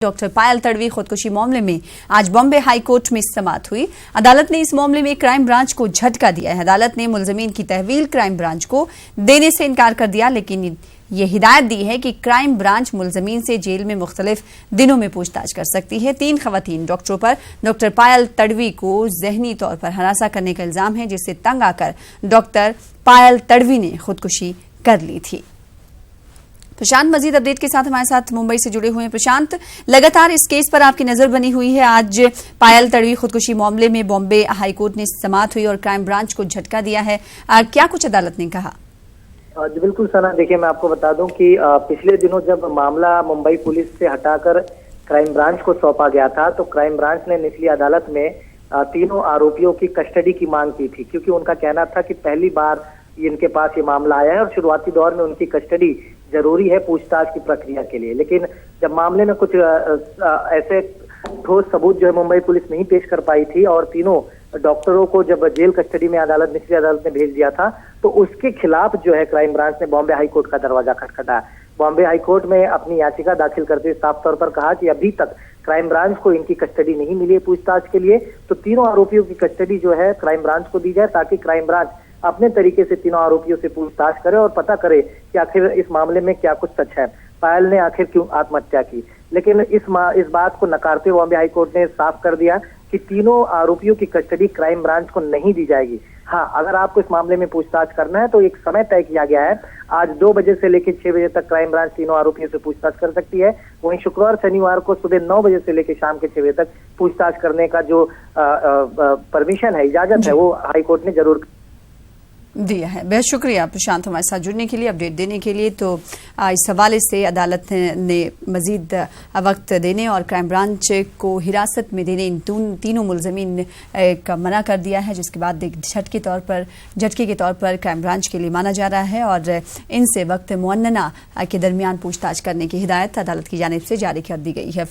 Doctor पायल तड़वी खुदकुशी मामले में आज बॉम्बे हाई कोर्ट में समाअत हुई। अदालत ने इस मामले में क्राइम ब्रांच को झटका दिया है। अदालत ने मुलजमीन की तहवील क्राइम ब्रांच को देने से इनकार कर दिया, लेकिन ये हिदायत दी है कि क्राइम ब्रांच मुलजमीन से जेल में मुख्तलिफ दिनों में पूछताछ कर सकती है। 3 खवातीन डॉक्टरों पर डॉक्टर पायल तड़वी को जहनी तौर पर हरासा करने का इल्जाम है, जिससे तंग आकर डॉक्टर पायल तड़वी ने खुदकुशी कर ली थी। प्रशांत मजीद अपडेट के साथ हमारे साथ मुंबई से जुड़े हुए हैं। प्रशांत, लगातार इस केस पर आपकी नजर बनी हुई है। आज पायल तड़वी खुदकुशी मामले में बॉम्बे हाई कोर्ट ने समाअत हुई और क्राइम ब्रांच को झटका दिया है। क्या कुछ अदालत ने कहा? जी बिल्कुल सना, देखिए मैं आपको बता दूं कि पिछले दिनों जब मामला मुंबई पुलिस से हटाकर क्राइम ब्रांच को सौंपा गया था, तो क्राइम ब्रांच ने निचली अदालत में तीनों आरोपियों की कस्टडी की मांग की थी, क्योंकि उनका कहना था कि पहली बार इनके पास ये मामला आया है और शुरुआती दौर में उनकी कस्टडी जरूरी है पूछताछ की प्रक्रिया के लिए। लेकिन जब मामले में कुछ ऐसे ठोस सबूत जो है मुंबई पुलिस नहीं पेश कर पाई थी और तीनों डॉक्टरों को जब जेल कस्टडी में निचली अदालत ने भेज दिया था, तो उसके खिलाफ जो है क्राइम ब्रांच ने बॉम्बे हाई कोर्ट का दरवाजा खटखटाया। बॉम्बे हाई कोर्ट में अपनी याचिका दाखिल करते हुए साफ तौर पर कहा कि अभी तक क्राइम ब्रांच को इनकी कस्टडी नहीं मिली है पूछताछ के लिए, तो तीनों आरोपियों की कस्टडी जो है क्राइम ब्रांच को दी जाए, ताकि क्राइम ब्रांच अपने तरीके से तीनों आरोपियों से पूछताछ करे और पता करे कि आखिर इस मामले में क्या कुछ सच है, पायल ने आखिर क्यों आत्महत्या की। लेकिन इस बात को नकारते हुए बॉम्बे हाई कोर्ट ने साफ कर दिया कि तीनों आरोपियों की कस्टडी क्राइम ब्रांच को नहीं दी जाएगी। हाँ, अगर आपको इस मामले में पूछताछ करना है तो एक समय तय किया गया है। आज 2 बजे से लेकर 6 बजे तक क्राइम ब्रांच तीनों आरोपियों से पूछताछ कर सकती है। वहीं शुक्रवार शनिवार को सुबह 9 बजे से लेकर शाम के 6 बजे तक पूछताछ करने का जो परमिशन है, इजाजत है, वो हाई कोर्ट ने जरूर दिया है। बेहद शुक्रिया प्रशांत हमारे साथ जुड़ने के लिए, अपडेट देने के लिए। तो इस हवाले से अदालत ने मजीद वक्त देने और क्राइम ब्रांच को हिरासत में देने इन तीनों मुलजमीन का मना कर दिया है, जिसके बाद एक झटके के तौर पर क्राइम ब्रांच के लिए माना जा रहा है और इनसे वक्त मुअन्नना के दरमियान पूछताछ करने की हिदायत अदालत की जानिब से जारी कर दी गई है।